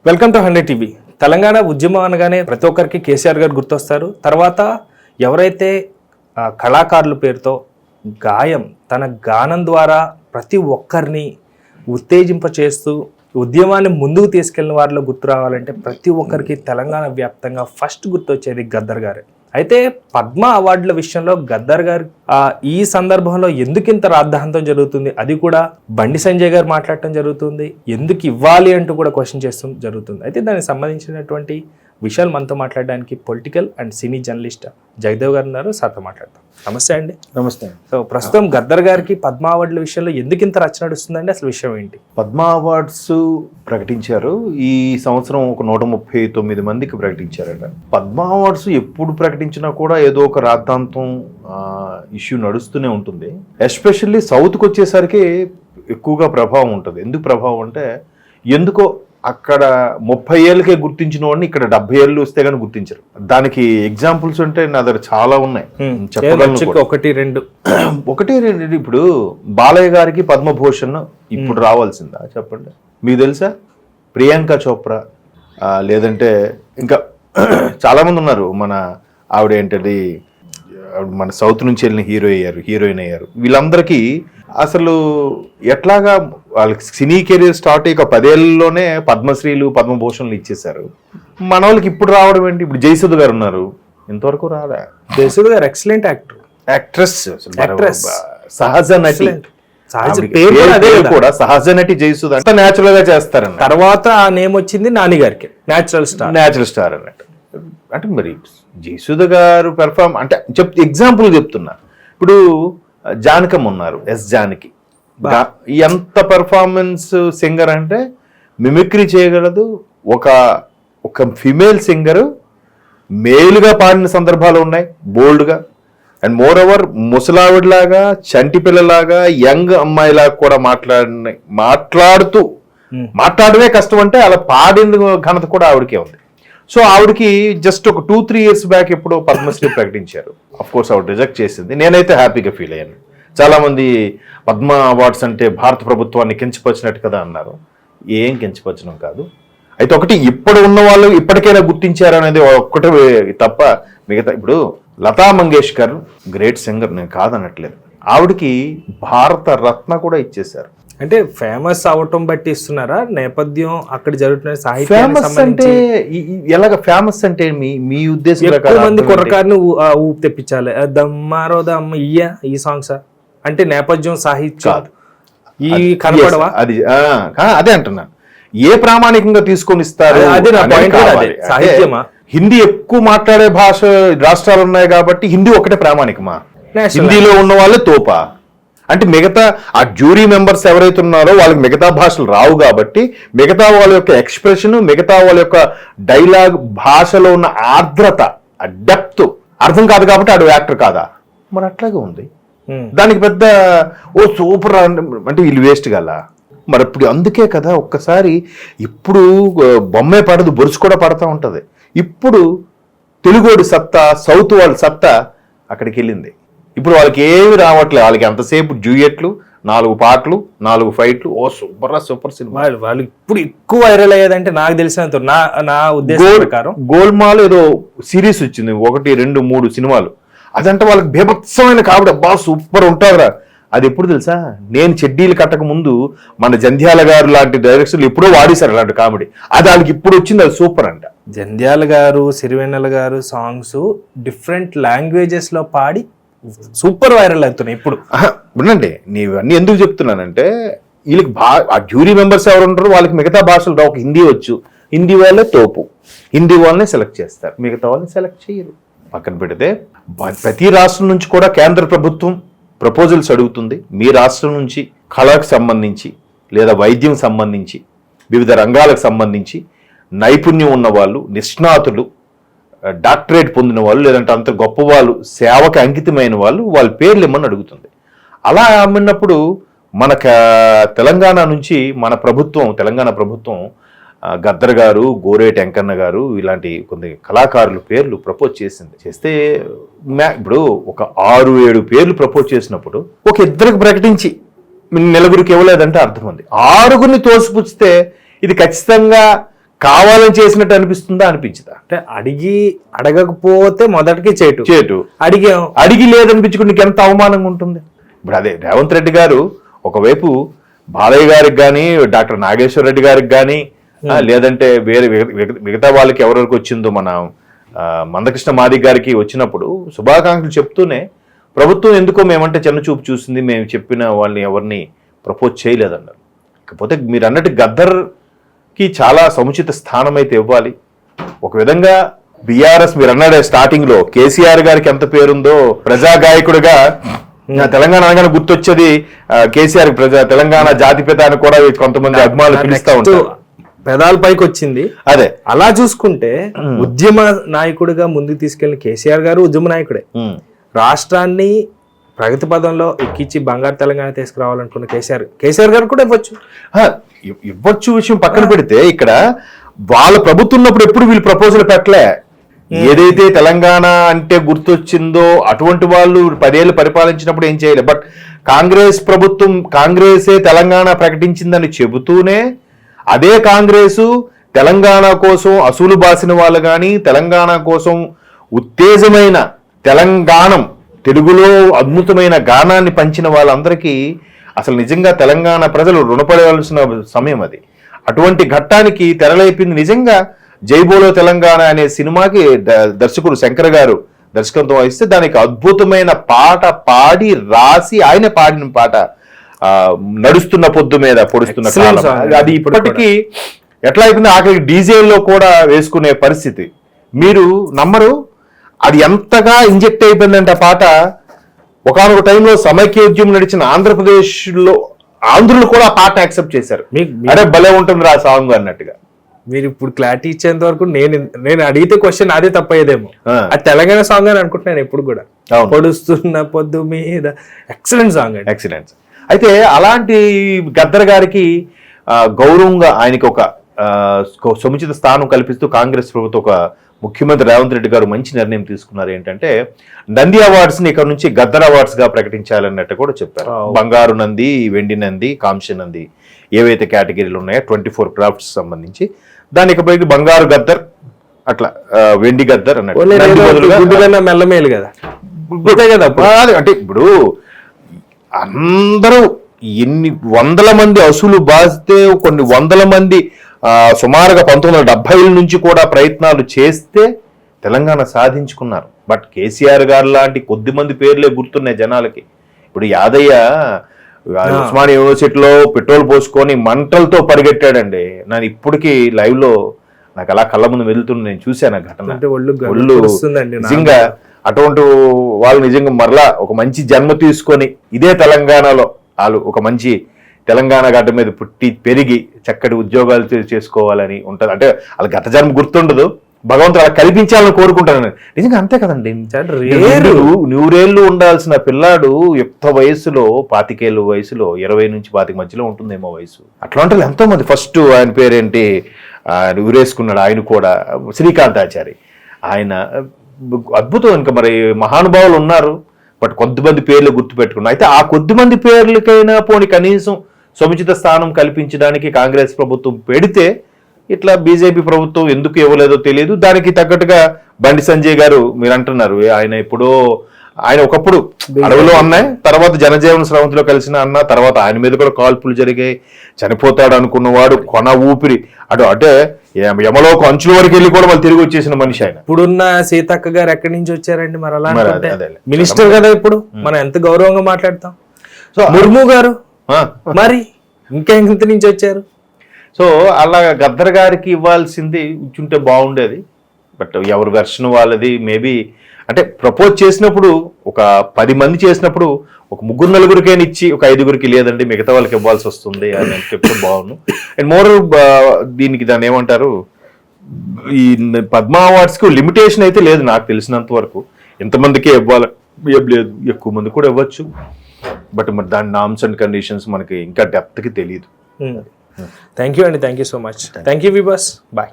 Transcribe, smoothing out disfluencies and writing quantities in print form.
Welcome to 100 TV. Telangana ఉద్యమం అనగానే ప్రతి ఒక్కరికి కేసీఆర్ గారు గుర్తొస్తారు. తర్వాత ఎవరైతే కళాకారుల పేరుతో తన గానం ద్వారా ప్రతి ఒక్కరిని ఉత్తేజింపచేస్తూ ఉద్యమాన్ని ముందుకు తీసుకెళ్లిన వారిలో గుర్తు రావాలంటే ప్రతి ఒక్కరికి తెలంగాణ వ్యాప్తంగా ఫస్ట్ గుర్తొచ్చేది గద్దర్ గారే. అయితే పద్మ అవార్డుల విషయంలో గద్దర్ గారు ఈ సందర్భంలో ఎందుకు ఇంత రాద్ధాంతం జరుగుతుంది, అది కూడా బండి సంజయ్ గారు మాట్లాడటం జరుగుతుంది, ఎందుకు ఇవ్వాలి అంటూ కూడా క్వశ్చన్ చేస్తూ జరుగుతుంది. అయితే దానికి సంబంధించినటువంటి విషయాలు మనతో మాట్లాడడానికి political and cine journalist Jagdev గారు ఉన్నారు. సార్తో మాట్లాడతాం. నమస్తే అండి. నమస్తే. సో ప్రస్తుతం గద్దర్ గారికి పద్మ అవార్డుల విషయంలో ఎందుకు ఇంత రచన నడుస్తుందండి, అసలు విషయం ఏంటి? పద్మ అవార్డ్స్ ప్రకటించారు. ఈ సంవత్సరం ఒక 139 మందికి ప్రకటించారట. పద్మ అవార్డ్స్ ఎప్పుడు ప్రకటించినా కూడా ఏదో ఒక రాద్ధాంతం ఇష్యూ నడుస్తూనే ఉంటుంది. ఎస్పెషల్లీ సౌత్కి వచ్చేసరికి ఎక్కువగా ప్రభావం ఉంటుంది. ఎందుకు ప్రభావం అంటే, ఎందుకో అక్కడ 30 ఏళ్ళకే గుర్తించిన వాడిని ఇక్కడ 70 ఏళ్ళు వస్తే కానీ గుర్తించరు. దానికి ఎగ్జాంపుల్స్ ఉంటే నా దగ్గర చాలా ఉన్నాయి, చెప్పగలను. ఒకటి రెండు ఇప్పుడు బాలయ్య గారికి పద్మభూషణ్ ఇప్పుడు రావాల్సిందా చెప్పండి? మీకు తెలుసా? ప్రియాంక చోప్రా లేదంటే ఇంకా చాలా మంది ఉన్నారు. మన ఆవిడ ఏంటది, మన సౌత్ నుంచి వెళ్ళిన హీరోయిన్ అయ్యారు. వీళ్ళందరికీ అసలు ఎట్లాగా వాళ్ళకి సినీ కెరీర్ స్టార్ట్ అయ్యి 10 ఏళ్ళలోనే పద్మశ్రీలు పద్మభూషణ్లు ఇచ్చేశారు. మన వాళ్ళకి ఇప్పుడు రావడం ఏంటి? ఇప్పుడు జయసుధ గారు ఉన్నారు, ఇంతవరకు రాలే. జయసుధ గారు ఎక్సలెంట్ యాక్ట్రెస్, సహజ నటి, కూడా సహజ నటి జయసుధ అంత న్యాచురల్ గా చేస్తారు. తర్వాత ఆ నేమ్ వచ్చింది నాని గారికి, న్యాచురల్ స్టార్ అన్నట్టు. అంటే మరి జయసుధ గారు పెర్ఫార్మ్ అంటే ఎగ్జాంపుల్ చెప్తున్నా. ఇప్పుడు జానకమ్మ ఉన్నారు, జానకి. ఎంత పెర్ఫార్మెన్స్ సింగర్ అంటే మిమిక్రీ చేయగలదు. ఒక ఫిమేల్ సింగర్ మేలుగా పాడిన సందర్భాలు ఉన్నాయి, బోల్డ్గా. అండ్ మోర్ ఓవర్ ముసలావిడిలాగా, చంటి పిల్లలాగా, యంగ్ అమ్మాయిలాగా కూడా మాట్లాడమే కష్టం అంటే అలా పాడిన ఘనత కూడా ఆవిడకే ఉంది. సో ఆవిడకి జస్ట్ ఒక 2-3 ఇయర్స్ బ్యాక్ ఎప్పుడో పద్మశ్రీ ప్రకటించారు. అఫ్ కోర్స్ ఆవిడ రిజెక్ట్ చేసింది. నేనైతే హ్యాపీగా ఫీల్ అయ్యాను. చాలా మంది పద్మ అవార్డ్స్ అంటే భారత ప్రభుత్వాన్ని కించపరిచినట్టు కదా అన్నారు. ఏం కించపరచడం కాదు. అయితే ఒకటి, ఇప్పుడు ఉన్న వాళ్ళు ఇప్పటికైనా గుర్తించారు అనేది ఒక్కటే తప్ప మిగతా, ఇప్పుడు లతా మంగేష్కర్ గ్రేట్ సింగర్, నేను కాదనట్లేదు. ఆవిడకి భారత రత్న కూడా ఇచ్చేశారు. అంటే ఫేమస్ అవటం బట్టి ఇస్తున్నారా, నేపథ్యం అక్కడ జరుగుతున్న సాహిత్యం? ఫేమస్ అంటే ఎలాగ ఫేమస్ అంటే మీ ఉద్దేశం ప్రకారం మంది కుర్రకారిని ఊపి తెప్పించాలి, దమ్మారో దమ్మ ఈ సాంగ్స్ అంటే నేపథ్యం సాహిత్యం ఈ కనపడవా? అది అదే అంటున్నాను. ఏ ప్రామాణికంగా తీసుకొని ఇస్తారు? అది నా పాయింట్. సాహిత్యమా? హిందీ ఎక్కువ మాట్లాడే భాష రాష్ట్రాలు ఉన్నాయి కాబట్టి హిందీ ఒకటే ప్రామాణికమా? హిందీలో ఉన్న వాళ్ళే తోపా? అంటే మిగతా ఆ జ్యూరీ మెంబర్స్ ఎవరైతే ఉన్నారో వాళ్ళకి మిగతా భాషలు రావు కాబట్టి మిగతా వాళ్ళ యొక్క ఎక్స్ప్రెషన్, మిగతా వాళ్ళ యొక్క డైలాగ్, భాషలో ఉన్న ఆర్ద్రత, ఆ డెప్త్ అర్థం కాదు కాబట్టి ఆడు యాక్టర్ కాదా? మరి అట్లాగే ఉంది. దానికి పెద్ద సూపర్ అంటే వీళ్ళు వేస్ట్ గల. మరి ఇప్పుడు అందుకే కదా ఒక్కసారి ఇప్పుడు బొమ్మే పడదు, బొరుసు కూడా పడతా ఉంటది. ఇప్పుడు తెలుగోడి సత్తా, సౌత్ వాళ్ళ సత్తా అక్కడికి వెళ్ళింది. ఇప్పుడు వాళ్ళకి ఏమి రావట్లేదు. వాళ్ళకి ఎంతసేపు డ్యూయెట్లు, 4 పాటలు, 4 ఫైట్లు. Super cinema. వాళ్ళు ఇప్పుడు ఎక్కువ వైరల్ అయ్యేదంటే నాకు తెలిసినంత నా ఉద్దేశం ప్రకారం గోల్మాల్ ఏదో సిరీస్ వచ్చింది, 1, 2, 3 సినిమాలు. అదంటే వాళ్ళకి బీభత్సమైన కాబట్టి అబ్బా సూపర్ ఉంటారా. అది ఎప్పుడు తెలుసా? నేను చెడ్డీలు కట్టక ముందు మన జంధ్యాల గారు లాంటి డైరెక్టర్లు ఎప్పుడో వాడేశారు అలాంటి కామెడీ. అది వాళ్ళకి ఇప్పుడు వచ్చింది, అది సూపర్ అంట. జంధ్యాల గారు, సిరివెన్నెల గారు సాంగ్స్ డిఫరెంట్ లాంగ్వేజెస్ లో పాడి సూపర్ వైరల్ అవుతున్నాయి ఇప్పుడు. వినండి, నీవన్నీ ఎందుకు చెప్తున్నానంటే వీళ్ళకి ఆ జ్యూరీ మెంబర్స్ ఎవరు ఉంటారో వాళ్ళకి మిగతా భాషలు రావు. ఒక హిందీ వచ్చు, హిందీ వాళ్ళే తోపు, హిందీ వాళ్ళనే సెలెక్ట్ చేస్తారు, మిగతా వాళ్ళని సెలెక్ట్ చేయరు. పక్కన పెడితే ప్రతి రాష్ట్రం నుంచి కూడా కేంద్ర ప్రభుత్వం ప్రపోజల్స్ అడుగుతుంది. మీ రాష్ట్రం నుంచి కళకు సంబంధించి లేదా వైద్యం సంబంధించి వివిధ రంగాలకు సంబంధించి నైపుణ్యం ఉన్న వాళ్ళు, నిష్ణాతులు, డాక్టరేట్ పొందిన వాళ్ళు, లేదంటే అంత గొప్ప వాళ్ళు, సేవకు అంకితమైన వాళ్ళు, వాళ్ళ పేర్లు ఇమ్మని అడుగుతుంది. అలా అమ్మినప్పుడు మన తెలంగాణ నుంచి తెలంగాణ ప్రభుత్వం గద్దర్ గారు, గోరేటి వెంకన్న గారు ఇలాంటి కొన్ని కళాకారుల పేర్లు ప్రపోజ్ చేస్తే ఇప్పుడు ఒక 6-7 పేర్లు ప్రపోజ్ చేసినప్పుడు ఒక 2కి ప్రకటించి నలుగురికి ఇవ్వలేదంటే అర్థం ఉంది. 6గురిని తోసిపుచ్చితే ఇది ఖచ్చితంగా కావాలని చేసినట్టు అనిపిస్తుందా అనిపించదా? అంటే అడగకపోతే మొదటికి చేటు అడిగాం, అడిగి లేదనిపించుకుని నీకు ఎంత అవమానంగా ఉంటుంది. ఇప్పుడు అదే రేవంత్ రెడ్డి గారు ఒకవైపు బాలయ్య గారికి కానీ, డాక్టర్ నాగేశ్వర రెడ్డి గారికి కానీ, లేదంటే వేరే మిగతా వాళ్ళకి ఎవరెవరికి వచ్చిందో మన మందకృష్ణ మాదిక్ గారికి వచ్చినప్పుడు శుభాకాంక్షలు చెప్తూనే ప్రభుత్వం ఎందుకో మేమంటే చిన్న చూపు చూసింది, మేము చెప్పిన వాళ్ళని ఎవరిని ప్రపోజ్ చేయలేదన్నారు. కాకపోతే మీరు అన్నట్టు గద్దర్కి చాలా సముచిత స్థానం అయితే ఇవ్వాలి. ఒక విధంగా బీఆర్ఎస్ మీరు అన్నాడే స్టార్టింగ్ లో కేసీఆర్ గారికి ఎంత పేరుందో ప్రజా గాయకుడిగా తెలంగాణ అనగానే గుర్తొచ్చేది కేసీఆర్ తెలంగాణ జాతిపిత అని కూడా కొంతమంది అభిమానులు పిలుస్తా ఉంటారు. పెదాల పైకి వచ్చింది. అదే అలా చూసుకుంటే ఉద్యమ నాయకుడిగా ముందుకు తీసుకెళ్లిన కేసీఆర్ గారు ఉద్యమ నాయకుడే. రాష్ట్రాన్ని ప్రగతి పదంలో ఎక్కించి బంగారు తెలంగాణ తీసుకురావాలనుకున్న కేసీఆర్ గారు కూడా ఇవ్వచ్చు విషయం పక్కన పెడితే ఇక్కడ వాళ్ళ ప్రభుత్వం ఉన్నప్పుడు ఎప్పుడు వీళ్ళు ప్రపోజల్ పెట్టలే. ఏదైతే తెలంగాణ అంటే గుర్తొచ్చిందో అటువంటి వాళ్ళు 10 ఏళ్ళు పరిపాలించినప్పుడు ఏం చేయలే. బట్ కాంగ్రెస్ ప్రభుత్వం కాంగ్రెసే తెలంగాణ ప్రకటించిందని చెబుతూనే అదే కాంగ్రెసు తెలంగాణ కోసం అసూలు బాసిన వాళ్ళు కానీ, తెలంగాణ కోసం ఉత్తేజమైన తెలంగాణం తెలుగులో అద్భుతమైన గానాన్ని పంచిన వాళ్ళందరికీ అసలు నిజంగా తెలంగాణ ప్రజలు రుణపడవలసిన సమయం అది. అటువంటి ఘట్టానికి తెరలేపింది నిజంగా జైబోలో తెలంగాణ అనే సినిమాకి దర్శకుడు శంకర్ గారు దర్శకత్వం వహిస్తే దానికి అద్భుతమైన పాట పాడి రాసి ఆయన పాడిన పాట నడుస్తున్న పొద్దు మీద పొడుస్తున్న కాలం. అది ఇప్పటికీ ఎట్లా అయిపోయింది, ఆఖరికి డీజేల్లో కూడా వేసుకునే పరిస్థితి. మీరు నమ్మరు, అది ఎంతగా ఇంజెక్ట్ అయిపోయిందంటే ఆ పాట ఒకనొక టైంలో సమైక్యోద్యమం నడిచిన ఆంధ్రప్రదేశ్ లో ఆంధ్రులు కూడా ఆ పాట యాక్సెప్ట్ చేశారు. అరే భలే ఉంటుంది ఆ సాంగ్ అన్నట్టుగా. మీరు ఇప్పుడు క్లారిటీ ఇచ్చేంత వరకు నేను అడిగితే క్వశ్చన్ అదే తప్పయ్యేదేమో. అది తెలంగాణ సాంగ్ అని అనుకుంటున్నాను ఎప్పుడు కూడా. పొడుస్తున్న పొద్దు మీద ఎక్సలెంట్ సాంగ్ అండి, ఎక్సలెంట్. అయితే అలాంటి గద్దర్ గారికి గౌరవంగా ఆయనకి ఒక సముచిత స్థానం కల్పిస్తూ కాంగ్రెస్ ప్రభుత్వం ఒక ముఖ్యమంత్రి రేవంత్ రెడ్డి గారు మంచి నిర్ణయం తీసుకున్నారు. ఏంటంటే నంది అవార్డ్స్ ని ఇక్కడ నుంచి గద్దర్ అవార్డ్స్ గా ప్రకటించాలన్నట్టు కూడా చెప్పారు. బంగారు నంది, వెండి నంది, కాంస్య నంది ఏవైతే కేటగిరీలు ఉన్నాయో 24 క్రాఫ్ట్స్ సంబంధించి దానికి పైకి బంగారు గద్దర్, అట్లా వెండి గద్దర్ అన్నట్టు మెల్లమేలు కదా. అంటే ఇప్పుడు అందరూ ఎన్ని వందల మంది అసలు బాధితే కొన్ని వందల మంది సుమారుగా 1970 నుంచి కూడా ప్రయత్నాలు చేస్తే తెలంగాణ సాధించుకున్నారు. బట్ కేసీఆర్ గారు లాంటి కొద్ది మంది పేర్లే గుర్తున్నాయి జనాలకి. ఇప్పుడు యాదయ్య ఉస్మానియా యూనివర్సిటీలో పెట్రోల్ పోసుకొని మంటలతో పరిగెట్టాడండి. నేను ఇప్పటికీ లైవ్ లో నాకు అలా కళ్ళ ముందు వెళ్తున్నా, నేను చూశాను ఆ ఘటన. ఒళ్ళు నిజంగా అటువంటి వాళ్ళు నిజంగా మరలా ఒక మంచి జన్మ తీసుకొని ఇదే తెలంగాణలో వాళ్ళు ఒక మంచి తెలంగాణ గడ్డ మీద పుట్టి పెరిగి చక్కటి ఉద్యోగాలు చేసుకోవాలని ఉంటుంది. అంటే వాళ్ళ గత జన్మ గుర్తుండదు, భగవంతుడు అలా కల్పించాలని కోరుకుంటాను. నిజంగా అంతే కదండి. 100 ఉండాల్సిన పిల్లాడు యుక్త వయసులో 25 వయసులో 20 నుంచి 25 మధ్యలో ఉంటుందేమో వయసు. అట్లా ఉంటారు ఎంతో మంది. ఫస్ట్ ఆయన పేరేంటి ఆయన ఊరేసుకున్నాడు, ఆయన కూడా శ్రీకాంతాచారి. ఆయన అద్భుతం. ఇంకా మరి మహానుభావులు ఉన్నారు, బట్ కొద్దిమంది పేర్లు గుర్తుపెట్టుకున్నారు. అయితే ఆ కొద్దిమంది పేర్లకైనా పోనీ కనీసం సముచిత స్థానం కల్పించడానికి కాంగ్రెస్ ప్రభుత్వం పెడితే ఇట్లా బీజేపీ ప్రభుత్వం ఎందుకు ఇవ్వలేదో తెలియదు. దానికి తగ్గట్టుగా బండి సంజయ్ గారు మీరు అంటున్నారు, ఆయన ఒకప్పుడు అడవిలో అన్నాయి, తర్వాత జనజీవన స్రవంతిలో కలిసిన అన్న, తర్వాత ఆయన మీద కూడా కాల్పులు జరిగాయి, చనిపోతాడు అనుకున్నవాడు కొన ఊపిరి అంటే యమలోక అంచుల వరకు వెళ్ళి కూడా వాళ్ళు తిరిగి వచ్చేసిన మనిషి ఆయన. ఇప్పుడున్న సీతక్క గారు ఎక్కడి నుంచి వచ్చారండి? మరి అలా మినిస్టర్ కదా, ఇప్పుడు మనం ఎంత గౌరవంగా మాట్లాడతాం. సో ముర్ము గారు మరి ఇంకెంత నుంచి వచ్చారు? సో అలా గద్దర్ గారికి ఇవ్వాల్సింది ఇచ్చుంటే బాగుండేది. బట్ ఎవరి వెర్షన్ వాళ్ళది. మేబీ అంటే ప్రపోజ్ చేసినప్పుడు ఒక 10 మంది చేసినప్పుడు ఒక 3-4 ఇచ్చి ఒక 5 లేదండి మిగతా వాళ్ళకి ఇవ్వాల్సి వస్తుంది అని చెప్తే బాగుండు. అండ్ మోర్ దీనికి దాన్ని ఏమంటారు, ఈ పద్మా అవార్డ్స్కి లిమిటేషన్ అయితే లేదు నాకు తెలిసినంత వరకు. ఎంతమందికే ఇవ్వాలి ఏం లేదు, ఎక్కువ మంది కూడా ఇవ్వచ్చు. బట్ మరి దాని నామ్స్ అండ్ కండిషన్స్ మనకి ఇంకా డెప్త్కి తెలియదు. థ్యాంక్ యూ అండి, thank you so much. Thank you విబాస్, బాయ్.